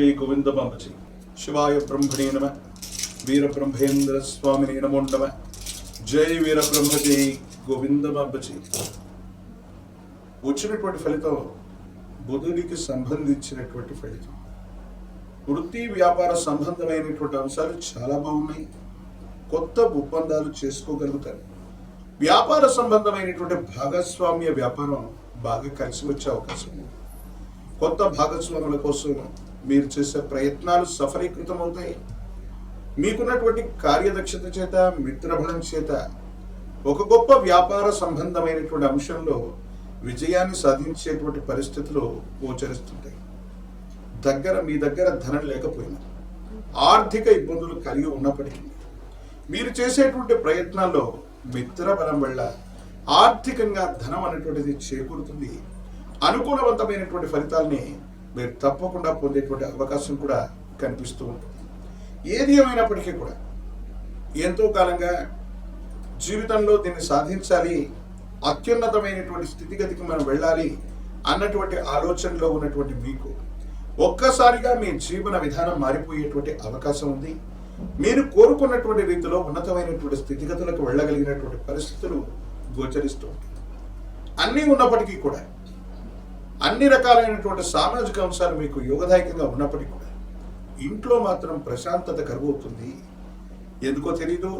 श्री गोविंद बाबाजी शिवाय ब्रह्मणे नमः वीर ब्रह्मेंद्र स्वामिने नमो नमः जय वीर ब्रह्म जय गोविंद बाबाजी వచ్చినటువంటి ఫలితం బుధుడికి సంబంధించినటువంటి ఫలితం. వృత్తి వ్యాపార సంబంధమైనటువంటి అంశాలు చాలా బాగున్నాయి. కొత్త ఒప్పందాలు చేసుకోగలుగుతారు. వ్యాపార సంబంధమైనటువంటి భాగస్వామ్య వ్యాపారం బాగా కలిసి వచ్చే అవకాశం ఉంది. కొత్త భాగస్వాముల కోసం మీరు చేసే ప్రయత్నాలు సఫలీకృతం అవుతాయి. మీకున్నటువంటి కార్యదక్షత చేత మిత్రబలం చేత ఒక గొప్ప వ్యాపార సంబంధమైనటువంటి అంశంలో విజయాన్ని సాధించేటువంటి పరిస్థితులు గోచరిస్తుంటాయి. మీ దగ్గర ధనం లేకపోయినా ఆర్థిక ఇబ్బందులు కలిగి ఉన్నప్పటికీ మీరు చేసేటువంటి ప్రయత్నాల్లో మిత్రబలం వల్ల ఆర్థికంగా ధనం అనేటువంటిది చేకూరుతుంది. అనుకూలవంతమైనటువంటి ఫలితాలని మీరు తప్పకుండా పొందేటువంటి అవకాశం కూడా కనిపిస్తూ ఉంటుంది. ఏది ఏమైనప్పటికీ కూడా ఎంతో కాలంగా జీవితంలో దీన్ని సాధించాలి, అత్యున్నతమైనటువంటి స్థితిగతికి మనం వెళ్ళాలి అన్నటువంటి ఆలోచనలో ఉన్నటువంటి మీకు ఒక్కసారిగా మీ జీవన విధానం మారిపోయేటువంటి అవకాశం ఉంది. మీరు కోరుకున్నటువంటి రీతిలో ఉన్నతమైనటువంటి స్థితిగతులకు వెళ్ళగలిగినటువంటి పరిస్థితులు గోచరిస్తూ ఉంటాయి. అన్నీ ఉన్నప్పటికీ కూడా అన్ని రకాలైనటువంటి సామాజిక అంశాలు మీకు యోగదాయకంగా ఉన్నప్పటికీ కూడా ఇంట్లో మాత్రం ప్రశాంతత కరువవుతుంది. ఎందుకో తెలీదు.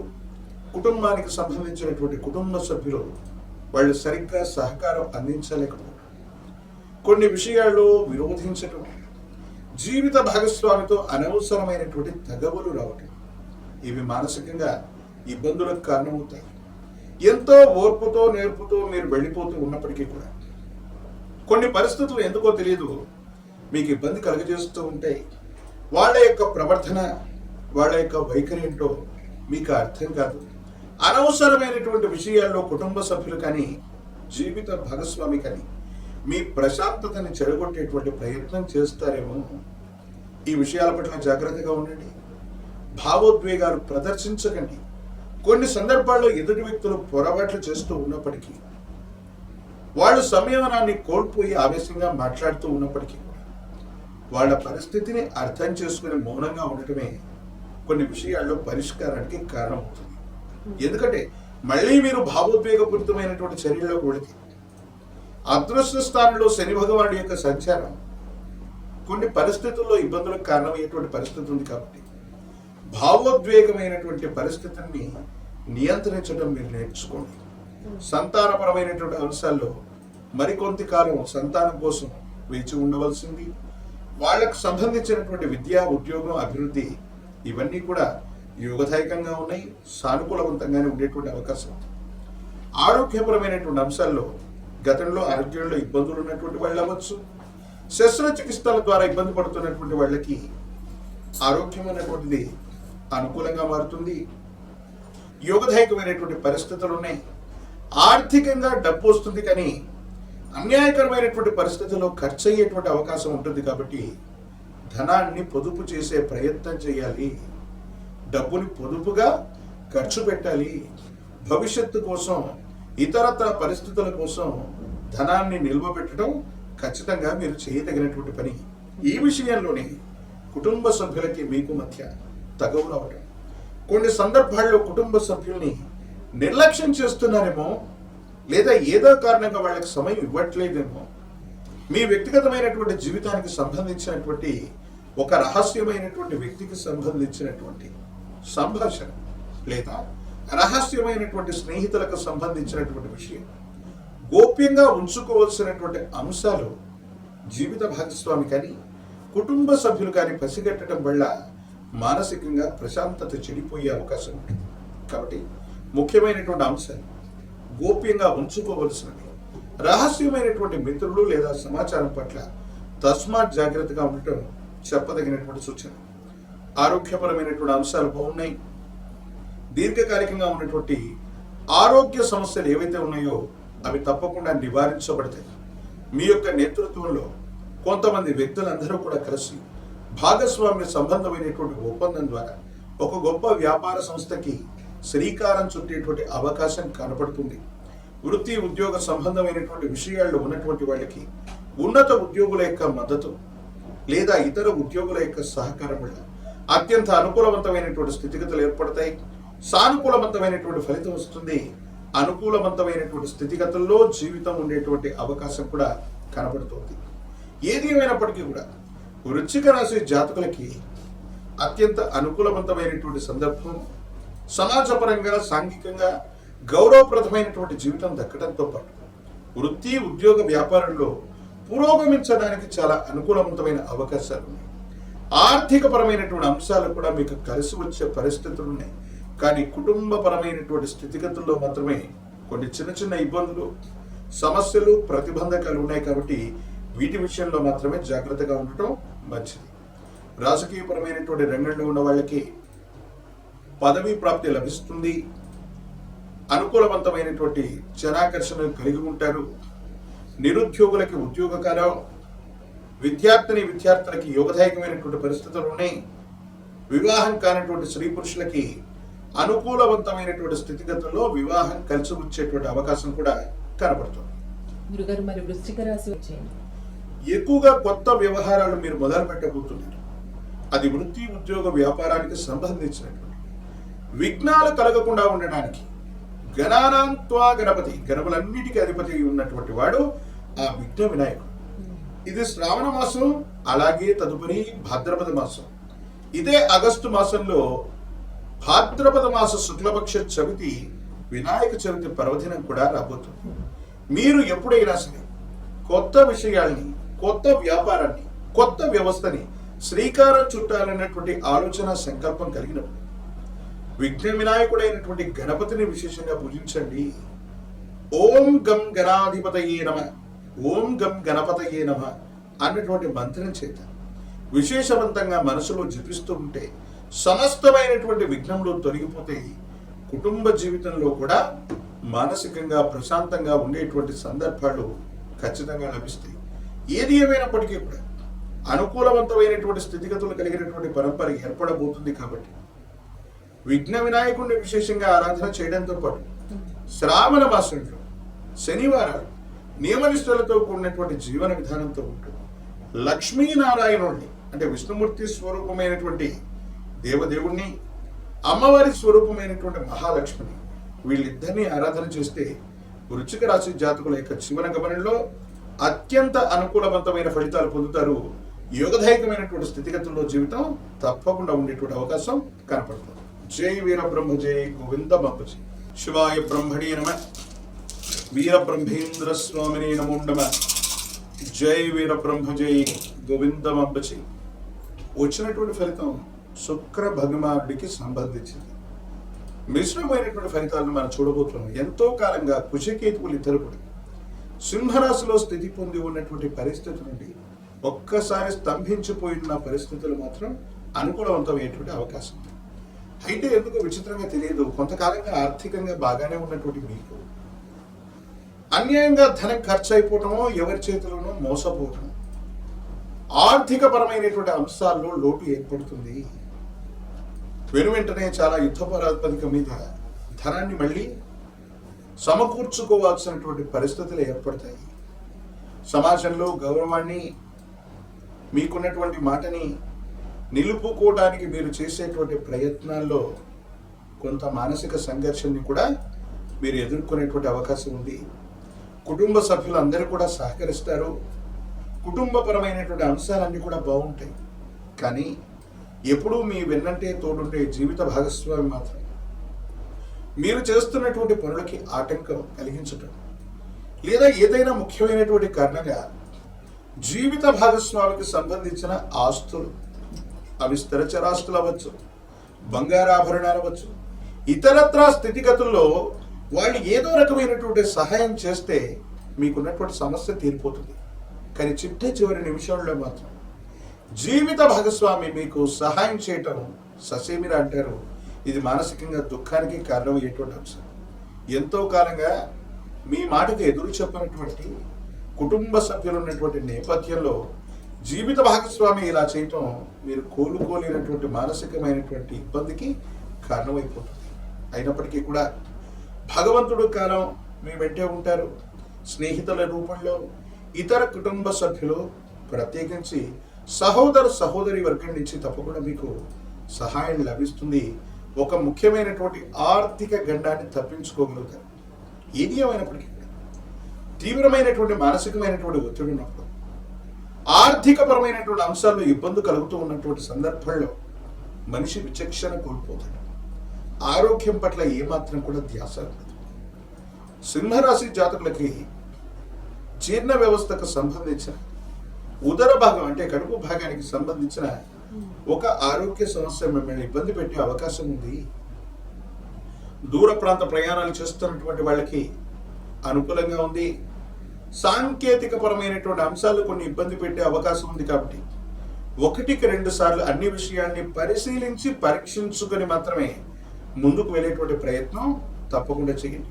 కుటుంబానికి సంబంధించినటువంటి కుటుంబ సభ్యులు వాళ్ళు సరిగ్గా సహకారం అందించలేకపోవడం, కొన్ని విషయాల్లో విరోధించటం, జీవిత భాగస్వామితో అనవసరమైనటువంటి తగవులు రావటం, ఇవి మానసికంగా ఇబ్బందులకు కారణమవుతాయి. ఎంతో ఓర్పుతో నేర్పుతో మీరు వెళ్ళిపోతూ ఉన్నప్పటికీ కూడా కొన్ని పరిస్థితులు ఎందుకో తెలియదు మీకు ఇబ్బంది కలుగజేస్తూ ఉంటాయి. వాళ్ళ యొక్క ప్రవర్తన, వాళ్ళ యొక్క వైఖరి ఏంటో మీకు అర్థం కాదు. అనవసరమైనటువంటి విషయాల్లో కుటుంబ సభ్యులు కానీ జీవిత భాగస్వామి కానీ మీ ప్రశాంతతని చెడగొట్టేటువంటి ప్రయత్నం చేస్తారేమో. ఈ విషయాల పట్ల జాగ్రత్తగా ఉండండి. భావోద్వేగాలు ప్రదర్శించకండి. కొన్ని సందర్భాల్లో ఎదుటి వ్యక్తులు పొరపాట్లు చేస్తూ ఉన్నప్పటికీ, వాళ్ళు సంయమనాన్ని కోల్పోయి ఆవేశంగా మాట్లాడుతూ ఉన్నప్పటికీ కూడా వాళ్ళ పరిస్థితిని అర్థం చేసుకుని మౌనంగా ఉండటమే కొన్ని విషయాల్లో పరిష్కారానికి కారణమవుతుంది. ఎందుకంటే మళ్ళీ మీరు భావోద్వేగపూరితమైనటువంటి చర్యలోకి వెళితే అదృష్ట స్థానంలో శని భగవానుడి యొక్క సంచారం కొన్ని పరిస్థితుల్లో ఇబ్బందులకు కారణమయ్యేటువంటి పరిస్థితి ఉంది. కాబట్టి భావోద్వేగమైనటువంటి పరిస్థితిని నియంత్రించడం మీరు నేర్చుకోండి. సంతానపరమైనటువంటి అంశాల్లో మరికొంత కాలం సంతానం కోసం వేచి ఉండవలసింది. వాళ్ళకు సంబంధించినటువంటి విద్యా, ఉద్యోగం, అభివృద్ధి ఇవన్నీ కూడా యోగదాయకంగా ఉన్నాయి. సానుకూలవంతంగానే ఉండేటువంటి అవకాశం. ఆరోగ్యపరమైనటువంటి అంశాల్లో గతంలో ఆరోగ్యంలో ఇబ్బందులు ఉన్నటువంటి వాళ్ళు అవ్వచ్చు, శస్త్రచికిత్సల ద్వారా ఇబ్బంది పడుతున్నటువంటి వాళ్ళకి ఆరోగ్యం అనేటువంటిది అనుకూలంగా మారుతుంది. యోగదాయకమైనటువంటి పరిస్థితులు ఉన్నాయి. ఆర్థికంగా డబ్బు వస్తుంది, కానీ అన్యాయకరమైనటువంటి పరిస్థితుల్లో ఖర్చు అయ్యేటువంటి అవకాశం ఉంటుంది. కాబట్టి ధనాన్ని పొదుపు చేసే ప్రయత్నం చేయాలి. డబ్బుని పొదుపుగా ఖర్చు పెట్టాలి. భవిష్యత్తు కోసం, ఇతరత్ర పరిస్థితుల కోసం ధనాన్ని నిల్వ పెట్టడం ఖచ్చితంగా మీరు చేయదగినటువంటి పని. ఈ విషయంలోనే కుటుంబ సభ్యులకి మీకు మధ్య తగవు రావడం, కొన్ని సందర్భాల్లో కుటుంబ సభ్యుల్ని నిర్లక్ష్యం చేస్తున్నారేమో, లేదా ఏదో కారణంగా వాళ్ళకి సమయం ఇవ్వట్లేదేమో, మీ వ్యక్తిగతమైనటువంటి జీవితానికి సంబంధించినటువంటి ఒక రహస్యమైనటువంటి వ్యక్తికి సంబంధించినటువంటి సంభాషణ, లేదా రహస్యమైనటువంటి స్నేహితులకు సంబంధించినటువంటి విషయం, గోప్యంగా ఉంచుకోవాల్సినటువంటి అంశాలు జీవిత భాగస్వామి కానీ కుటుంబ సభ్యులు కానీ పసిగట్టడం వల్ల మానసికంగా ప్రశాంతత చెడిపోయే అవకాశం ఉంటుంది. కాబట్టి ముఖ్యమైనటువంటి అంశాలు గోప్యంగా ఉంచుకోవలసినవి. రహస్యమైనటువంటి మిత్రులు లేదా సమాచారం పట్ల తస్మాత్ జాగ్రత్తగా ఉండటం చెప్పదగినటువంటి సూచన. ఆరోగ్యపరమైనటువంటి అంశాలు బాగున్నాయి. దీర్ఘకాలికంగా ఉన్నటువంటి ఆరోగ్య సమస్యలు ఏవైతే ఉన్నాయో అవి తప్పకుండా నివారించబడతాయి. మీ యొక్క నేతృత్వంలో కొంతమంది వ్యక్తులందరూ కూడా కలిసి భాగస్వామ్య సంబంధమైనటువంటి ఒప్పందం ద్వారా ఒక గొప్ప వ్యాపార సంస్థకి శ్రీకారం చుట్టేటువంటి అవకాశం కనపడుతుంది. వృత్తి ఉద్యోగ సంబంధమైనటువంటి విషయాల్లో ఉన్నటువంటి వాళ్ళకి ఉన్నత ఉద్యోగుల యొక్క మద్దతు, లేదా ఇతర ఉద్యోగుల యొక్క సహకారం వల్ల అత్యంత అనుకూలవంతమైనటువంటి స్థితిగతులు ఏర్పడతాయి. సానుకూలవంతమైనటువంటి ఫలితం వస్తుంది. అనుకూలవంతమైనటువంటి స్థితిగతుల్లో జీవితం ఉండేటువంటి అవకాశం కూడా కనబడుతుంది. ఏది ఏమైనప్పటికీ కూడా వృశ్చిక రాశి జాతకులకి అత్యంత అనుకూలవంతమైనటువంటి సందర్భం, సమాజపరంగా సాంఘికంగా గౌరవప్రదమైనటువంటి జీవితం దక్కడంతో పాటు వృత్తి ఉద్యోగ వ్యాపారంలో పురోగమించడానికి చాలా అనుకూలవంతమైన అవకాశాలు ఉన్నాయి. ఆర్థిక పరమైనటువంటి అంశాలు కూడా మీకు కలిసి వచ్చే పరిస్థితులు ఉన్నాయి. కానీ కుటుంబపరమైనటువంటి స్థితిగతుల్లో మాత్రమే కొన్ని చిన్న చిన్న ఇబ్బందులు, సమస్యలు, ప్రతిబంధకాలు ఉన్నాయి. కాబట్టి వీటి విషయంలో మాత్రమే జాగ్రత్తగా ఉండటం మంచిది. రాజకీయపరమైనటువంటి రంగంలో ఉన్న వాళ్ళకి పదవీ ప్రాప్తి లభిస్తుంది. అనుకూలవంతమైనటువంటి జనాకర్షణ కలిగి ఉంటారు. నిరుద్యోగులకి ఉద్యోగకాలం, విద్యార్థులకి యోగదాయకమైనటువంటి పరిస్థితులు ఉన్నాయి. వివాహం కానటువంటి స్త్రీ పురుషులకి అనుకూలవంతమైనటువంటి స్థితిగతుల్లో వివాహం కలిసి వచ్చేటువంటి అవకాశం కూడా కనబడుతుంది. గురుగారు, మరి వృశ్చిక రాశి వచ్చేయండి. ఎక్కువగా కొత్త వ్యవహారాలు మీరు మొదలు పెట్టబోతున్నారు. అది వృత్తి ఉద్యోగ వ్యాపారానికి సంబంధించినటువంటి విఘ్నాలు కలగకుండా ఉండడానికి గణానాంత్వా గణపతి, గణములన్నిటికీ అధిపతి ఉన్నటువంటి వాడు ఆ విఘ్న వినాయకుడు. ఇది శ్రావణ మాసం, అలాగే తదుపరి భాద్రపద మాసం. ఇదే ఆగస్టు మాసంలో భాద్రపద మాస శుక్లపక్ష చవితి వినాయక చవితి పర్వదినం కూడా రాబోతుంది. మీరు ఎప్పుడైనా సరే కొత్త విషయాల్ని, కొత్త వ్యాపారాన్ని, కొత్త వ్యవస్థని శ్రీకారం చుట్టాలన్నటువంటి ఆలోచన సంకల్పం కలిగినప్పుడు విఘ్న వినాయకుడైనటువంటి గణపతిని విశేషంగా పూజించండి. ఓం గం గణాధిపతయే నమః, ఓం గం గణపతయే నమః అన్నటువంటి మంత్రం చేత విశేషవంతంగా మనసులో జపిస్తూ ఉంటే సమస్తమైనటువంటి విఘ్నములు తొలగిపోతాయి. కుటుంబ జీవితంలో కూడా మానసికంగా ప్రశాంతంగా ఉండేటువంటి సందర్భాలు ఖచ్చితంగా లభిస్తాయి. ఏది ఏమైనప్పటికీ కూడా అనుకూలవంతమైనటువంటి స్థితిగతులు కలిగినటువంటి పరంపర ఏర్పడబోతుంది. కాబట్టి విఘ్న వినాయకుడిని విశేషంగా ఆరాధన చేయడంతో పాటు శ్రావణ మాసంలో శనివారాలు నియమనిష్టలతో కూడినటువంటి జీవన విధానంతో ఉంటూ లక్ష్మీనారాయణుడిని, అంటే విష్ణుమూర్తి స్వరూపమైనటువంటి దేవదేవుణ్ణి, అమ్మవారి స్వరూపమైనటువంటి మహాలక్ష్మిని, వీళ్ళిద్దరినీ ఆరాధన చేస్తే వృశ్చిక రాశి జాతకుల యొక్క జీవన గమనంలో అత్యంత అనుకూలవంతమైన ఫలితాలు పొందుతారు. యోగదాయకమైనటువంటి స్థితిగతుల్లో జీవితం తప్పకుండా ఉండేటువంటి అవకాశం కనపడుతుంది. జై వీరబ్రహ్మ జై గోవింద బాబుజీ. శివాయ బ్రహ్మణే నమః. వీరబ్రహ్మేంద్ర స్వామినే నమో నమః. జై వీరబ్రహ్మ జై గోవింద బాబుజీ. వచ్చినటువంటి ఫలితం శుక్ర భగవానుడికి సంబంధించింది. మిశ్రమైనటువంటి ఫలితాలను మనం చూడబోతున్నాం. ఎంతో కాలంగా కుశకేతువులు ఇద్దరు కూడా సింహరాశిలో స్థితి పొంది ఉన్నటువంటి పరిస్థితి నుండి ఒక్కసారి స్తంభించిపోయిన పరిస్థితులు మాత్రం అనుకూలవంతమైనటువంటి అవకాశం. అయితే ఎందుకు విచిత్రంగా తెలియదు, కొంతకాలంగా ఆర్థికంగా బాగానే ఉన్నటువంటి మీకు అన్యాయంగా ధనం ఖర్చు అయిపోవటమో, ఎవరి చేతిలోనో మోసపోవటం, ఆర్థిక పరమైనటువంటి అంశాల్లో లోటు ఏర్పడుతుంది. వెంటనే చాలా యుద్ధ ప్రాతిపదిక మీద ధనాన్ని మళ్ళీ సమకూర్చుకోవాల్సినటువంటి పరిస్థితులు ఏర్పడతాయి. సమాజంలో గౌరవాన్ని, మీకున్నటువంటి మాటని నిలుపుకోవడానికి మీరు చేసేటువంటి ప్రయత్నాల్లో కొంత మానసిక సంఘర్షణని కూడా మీరు ఎదుర్కొనేటువంటి అవకాశం ఉంది. కుటుంబ సభ్యులు అందరూ కూడా సహకరిస్తారు. కుటుంబపరమైనటువంటి అంశాలన్నీ కూడా బాగుంటాయి. కానీ ఎప్పుడూ మీ వెన్నంటే తోడుంటే జీవిత భాగస్వామి మాత్రం మీరు చేస్తున్నటువంటి పనులకి ఆటంకం కలిగించటం, లేదా ఏదైనా ముఖ్యమైనటువంటి కారణంగా జీవిత భాగస్వామికి సంబంధించిన ఆస్తులు, అవి స్థిరచరాస్తులు అవ్వచ్చు, బంగారాభరణాలు అవ్వచ్చు, ఇతరత్రా స్థితిగతుల్లో వాళ్ళు ఏదో రకమైనటువంటి సహాయం చేస్తే మీకున్నటువంటి సమస్య తీరిపోతుంది. కానీ చివరి నిమిషంలో మాత్రం జీవిత భాగస్వామి మీకు సహాయం చేయటం ససేమిరా అంటారు. ఇది మానసికంగా దుఃఖానికి కారణమయ్యేటువంటి అంశం. ఎంతో కాలంగా మీ మాటకు ఎదురు చెప్పినటువంటి కుటుంబ సభ్యులు ఉన్నటువంటి నేపథ్యంలో జీవిత భాగస్వామి ఇలా చేయటం మీరు కోలుకోలేనటువంటి మానసికమైనటువంటి ఇబ్బందికి కారణమైపోతుంది. అయినప్పటికీ కూడా భగవంతుడు కాలం మీ వెంటే ఉంటారు. స్నేహితుల రూపంలో, ఇతర కుటుంబ సభ్యులు, ప్రత్యేకించి సహోదర సహోదరి వర్గం నుంచి తప్పకుండా మీకు సహాయం లభిస్తుంది. ఒక ముఖ్యమైనటువంటి ఆర్థిక గండాన్ని తప్పించుకోగలుగుతారు. ఏది ఏమైనప్పటికీ కూడా తీవ్రమైనటువంటి మానసికమైనటువంటి ఒత్తిడి ఉన్నప్పుడు, ఆర్థికపరమైనటువంటి అంశాల్లో ఇబ్బంది కలుగుతూ ఉన్నటువంటి సందర్భంలో మనిషి విచక్షణ కోల్పోతాడు. ఆరోగ్యం పట్ల ఏమాత్రం కూడా ధ్యాస ఉండదు. సింహరాశి జాతకులకి జీర్ణ వ్యవస్థకు సంబంధించిన ఉదర భాగం అంటే కడుపు భాగానికి సంబంధించిన ఒక ఆరోగ్య సమస్య మిమ్మల్ని ఇబ్బంది పెట్టే అవకాశం ఉంది. దూర ప్రాంత ప్రయాణాలు చేస్తున్నటువంటి వాళ్ళకి అనుకూలంగా ఉంది. సాంకేతిక పరమైనటువంటి అంశాలు కొన్ని ఇబ్బంది పెట్టే అవకాశం ఉంది. కాబట్టి 1-2 సార్లు అన్ని విషయాల్ని పరిశీలించి పరీక్షించుకొని మాత్రమే ముందుకు వెళ్ళేటువంటి ప్రయత్నం తప్పకుండా చేయండి.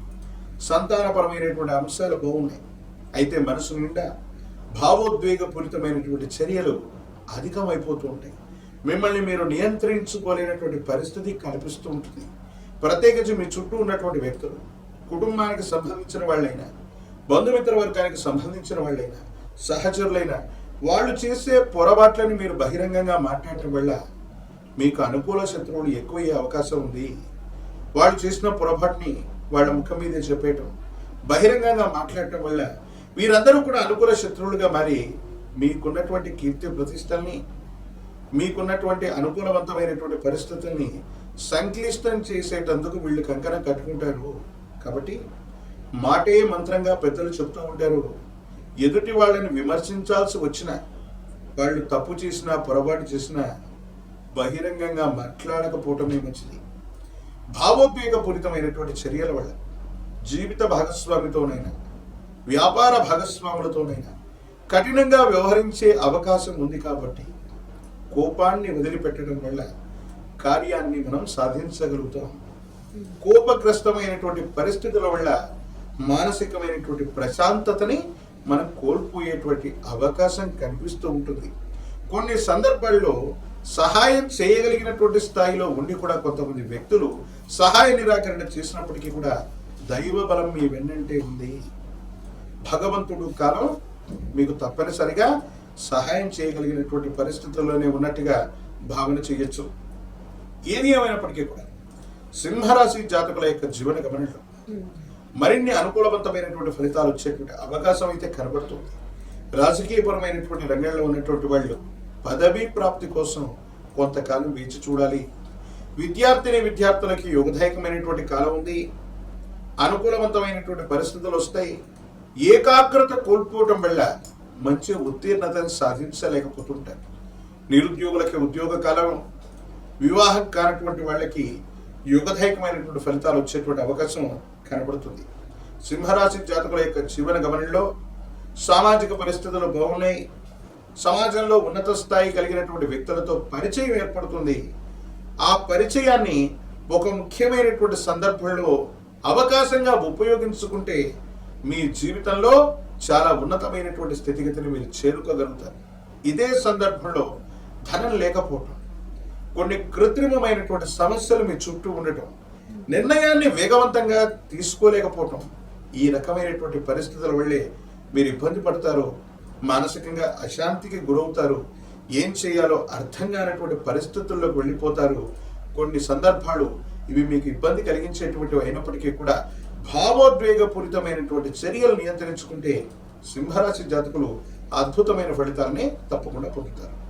సంతానపరమైనటువంటి అంశాలు బాగున్నాయి. అయితే మనసు నిండా భావోద్వేగపూరితమైనటువంటి చర్యలు అధికమైపోతూ ఉంటాయి. మిమ్మల్ని మీరు నియంత్రించుకోలేనటువంటి పరిస్థితి కనిపిస్తూ ఉంటుంది. ప్రత్యేకించి మీ చుట్టూ ఉన్నటువంటి వ్యక్తులు, కుటుంబానికి సంబంధించిన వాళ్ళైనా, బంధుమిత్ర వర్గానికి సంబంధించిన వాళ్ళైనా, సహచరులైనా వాళ్ళు చేసే పొరపాట్లని మీరు బహిరంగంగా మాట్లాడటం వల్ల మీకు అనుకూల శత్రువులు ఎక్కువయ్యే అవకాశం ఉంది. వాళ్ళు చేసిన పొరపాటుని వాళ్ళ ముఖం మీదే చెప్పేయటం, బహిరంగంగా మాట్లాడటం వల్ల వీరందరూ కూడా అనుకూల శత్రువులుగా మారి మీకున్నటువంటి కీర్తి ప్రతిష్టల్ని, మీకున్నటువంటి అనుకూలవంతమైనటువంటి పరిస్థితుల్ని సంక్లిష్టం చేసేటందుకు వీళ్ళు కంకణం కట్టుకుంటారు. కాబట్టి మాటే మంత్రంగా పెద్దలు చెప్తూ ఉంటారు. ఎదుటి వాళ్ళని విమర్శించాల్సి వచ్చిన వాళ్ళు తప్పు చేసినా పొరపాటు చేసినా బహిరంగంగా మాట్లాడకపోవటమే మంచిది. భావోద్వేగపూరితమైనటువంటి చర్యల వల్ల జీవిత భాగస్వామితోనైనా, వ్యాపార భాగస్వాములతోనైనా కఠినంగా వ్యవహరించే అవకాశం ఉంది. కాబట్టి కోపాన్ని వదిలిపెట్టడం వల్ల కార్యాన్ని మనం సాధించగలుగుతాం. కోపగ్రస్తమైనటువంటి పరిస్థితుల వల్ల మానసికమైనటువంటి ప్రశాంతతని మనం కోల్పోయేటువంటి అవకాశం కనిపిస్తూ ఉంటుంది. కొన్ని సందర్భాల్లో సహాయం చేయగలిగినటువంటి స్థాయిలో ఉండి కూడా కొంతమంది వ్యక్తులు సహాయ నిరాకరణ చేసినప్పటికీ కూడా దైవ బలం మీ వెన్నంటే ఉంది. భగవంతుడు కాలం మీకు తప్పనిసరిగా సహాయం చేయగలిగినటువంటి పరిస్థితుల్లోనే ఉన్నట్టుగా భావన చేయొచ్చు. ఏది ఏమైనప్పటికీ కూడా సింహరాశి జాతకుల యొక్క జీవన గమనంలో మరిన్ని అనుకూలవంతమైనటువంటి ఫలితాలు వచ్చేటువంటి అవకాశం అయితే కనబడుతుంది. రాజకీయపరమైనటువంటి రంగంలో ఉన్నటువంటి వాళ్ళు పదవీ ప్రాప్తి కోసం కొంతకాలం వేచి చూడాలి. విద్యార్థులకి యోగదాయకమైనటువంటి కాలం ఉంది. అనుకూలవంతమైనటువంటి పరిస్థితులు వస్తాయి. ఏకాగ్రత కోల్పోవటం వల్ల మంచి ఉత్తీర్ణతను సాధించలేకపోతుంటారు. నిరుద్యోగులకి ఉద్యోగ కాలం, వివాహం కానటువంటి వాళ్ళకి యుగదాయకమైనటువంటి ఫలితాలు వచ్చేటువంటి అవకాశం కనబడుతుంది. సింహరాశి జాతకుల యొక్క జీవన గమనంలో సామాజిక పరిస్థితులు బాగున్నాయి. సమాజంలో ఉన్నత స్థాయి కలిగినటువంటి వ్యక్తులతో పరిచయం ఏర్పడుతుంది. ఆ పరిచయాన్ని ఒక ముఖ్యమైనటువంటి సందర్భంలో అవకాశంగా ఉపయోగించుకుంటే మీ జీవితంలో చాలా ఉన్నతమైనటువంటి స్థితిగతిని మీరు చేరుకోగలుగుతారు. ఇదే సందర్భంలో ధనం లేకపోవటం, కొన్ని కృత్రిమమైనటువంటి సమస్యలు మీ చుట్టూ ఉండటం, నిర్ణయాన్ని వేగవంతంగా తీసుకోలేకపోవటం, ఈ రకమైనటువంటి పరిస్థితుల వల్లే మీరు ఇబ్బంది పడతారు. మానసికంగా అశాంతికి గురవుతారు. ఏం చేయాలో అర్థం కానటువంటి పరిస్థితుల్లోకి వెళ్ళిపోతారు. కొన్ని సందర్భాలు ఇవి మీకు ఇబ్బంది కలిగించేటువంటివి అయినప్పటికీ కూడా భావోద్వేగపూరితమైనటువంటి చర్యలు నియంత్రించుకుంటే సింహరాశి జాతకులు అద్భుతమైన ఫలితాలని తప్పకుండా పొందుతారు.